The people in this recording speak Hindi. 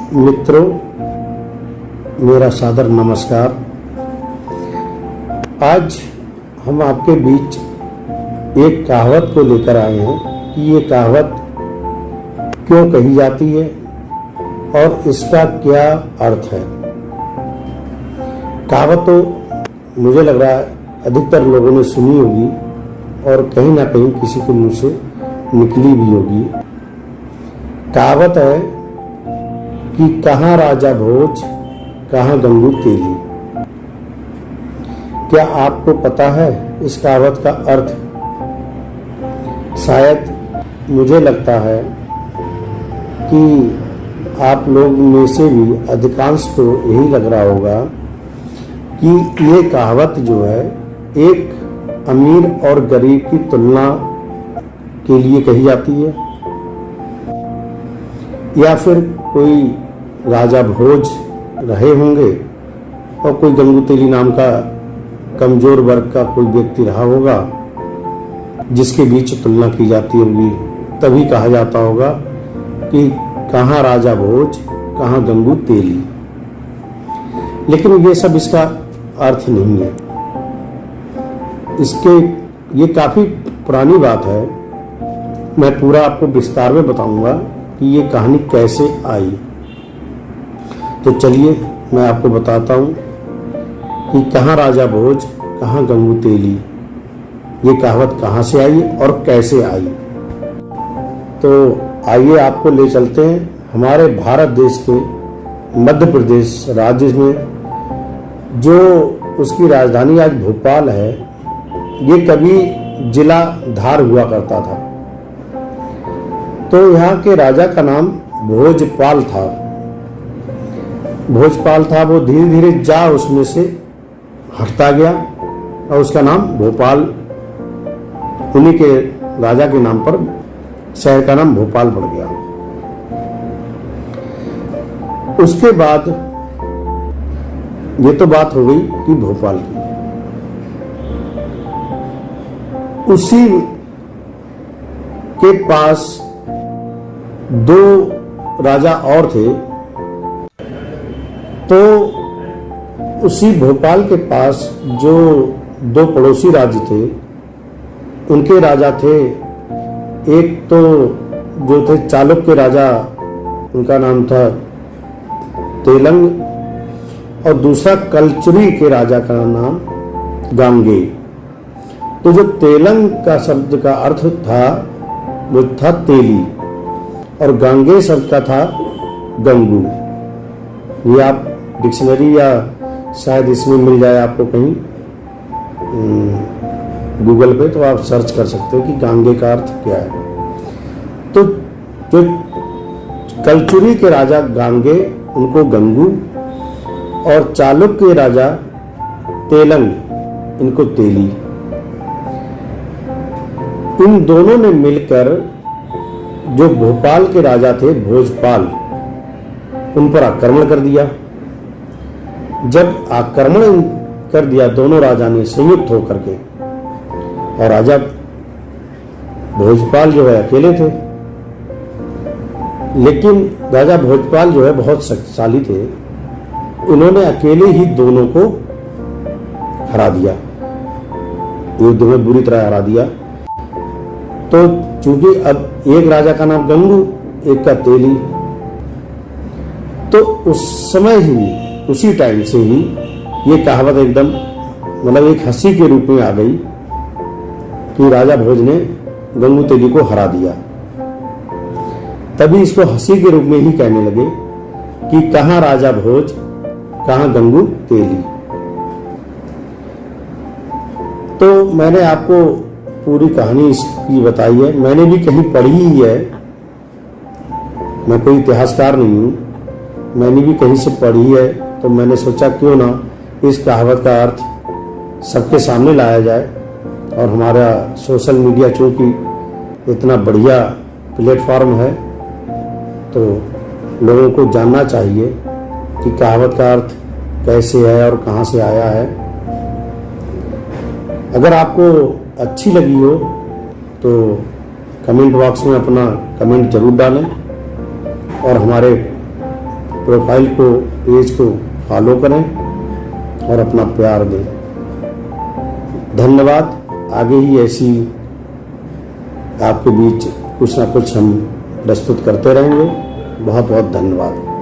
मित्रों, मेरा सादर नमस्कार। आज हम आपके बीच एक कहावत को लेकर आए हैं कि ये कहावत क्यों कही जाती है और इसका क्या अर्थ है। कहावत तो मुझे लग रहा है अधिकतर लोगों ने सुनी होगी और कहीं ना कहीं किसी के मुंह से निकली भी होगी। कहावत है कि कहाँ राजा भोज, कहाँ गंगू तेली। क्या आपको पता है इस कहावत का अर्थ? शायद मुझे लगता है कि आप लोग में से भी अधिकांश को यही लग रहा होगा कि ये कहावत जो है एक अमीर और गरीब की तुलना के लिए कही जाती है, या फिर कोई राजा भोज रहे होंगे और कोई गंगू तेली नाम का कमजोर वर्ग का कोई व्यक्ति रहा होगा जिसके बीच तुलना की जाती होगी, तभी कहा जाता होगा कि कहाँ राजा भोज, कहाँ गंगू तेली। लेकिन ये सब इसका अर्थ नहीं है। ये काफी पुरानी बात है। मैं पूरा आपको विस्तार में बताऊंगा कि ये कहानी कैसे आई। तो चलिए मैं आपको बताता हूँ कि कहाँ राजा भोज, कहाँ गंगू तेली, ये कहावत कहाँ से आई और कैसे आई। तो आइए आपको ले चलते हैं हमारे भारत देश के मध्य प्रदेश राज्य में, जो उसकी राजधानी आज भोपाल है। ये कभी जिला धार हुआ करता था। तो यहाँ के राजा का नाम भोजपाल था। वो धीरे धीरे जा उसमें से हटता गया और उसका नाम भोपाल, उन्हीं के राजा के नाम पर शहर का नाम भोपाल पड़ गया। उसके बाद ये तो बात हो गई कि भोपाल की। उसी के पास दो राजा और थे। तो उसी भोपाल के पास जो दो पड़ोसी राज्य थे, उनके राजा थे। एक तो जो थे चालुक्य राजा, उनका नाम था तेलंग, और दूसरा कलचुरी के राजा का नाम गांगे। तो जो तेलंग का शब्द का अर्थ था वो था तेली, और गांगे शब्द का था गंगू। ये आप डिक्शनरी या शायद इसमें मिल जाए आपको कहीं गूगल पे, तो आप सर्च कर सकते हो कि गांगे का अर्थ क्या है। तो जो कलचुरी के राजा गांगे, उनको गंगू, और चालुक्य के राजा तेलंग, इनको तेली। इन दोनों ने मिलकर जो भोपाल के राजा थे भोजपाल, उन पर आक्रमण कर दिया। जब आक्रमण कर दिया दोनों राजा ने संयुक्त होकर के, और राजा भोजपाल जो है अकेले थे, लेकिन राजा भोजपाल जो है बहुत शक्तिशाली थे। इन्होंने अकेले ही दोनों को हरा दिया, युद्ध में बुरी तरह हरा दिया। तो चूंकि अब एक राजा का नाम गंगू, एक का तेली, तो उस समय ही, उसी टाइम से ही ये कहावत एकदम मतलब एक हंसी के रूप में आ गई कि राजा भोज ने गंगू तेली को हरा दिया। तभी इसको हंसी के रूप में ही कहने लगे कि कहाँ राजा भोज, कहाँ गंगू तेली। तो मैंने आपको पूरी कहानी इसकी बताई है, मैंने भी कहीं पढ़ी ही है। मैं कोई इतिहासकार नहीं हूँ, मैंने भी कहीं से पढ़ी है। तो मैंने सोचा क्यों ना इस कहावत का अर्थ सबके सामने लाया जाए। और हमारा सोशल मीडिया चूंकि इतना बढ़िया प्लेटफॉर्म है, तो लोगों को जानना चाहिए कि कहावत का अर्थ कैसे है और कहाँ से आया है। अगर आपको अच्छी लगी हो तो कमेंट बॉक्स में अपना कमेंट जरूर डालें, और हमारे प्रोफाइल को, पेज को फॉलो करें और अपना प्यार दें। धन्यवाद। आगे ही ऐसी आपके बीच कुछ ना कुछ हम प्रस्तुत करते रहेंगे। बहुत बहुत धन्यवाद।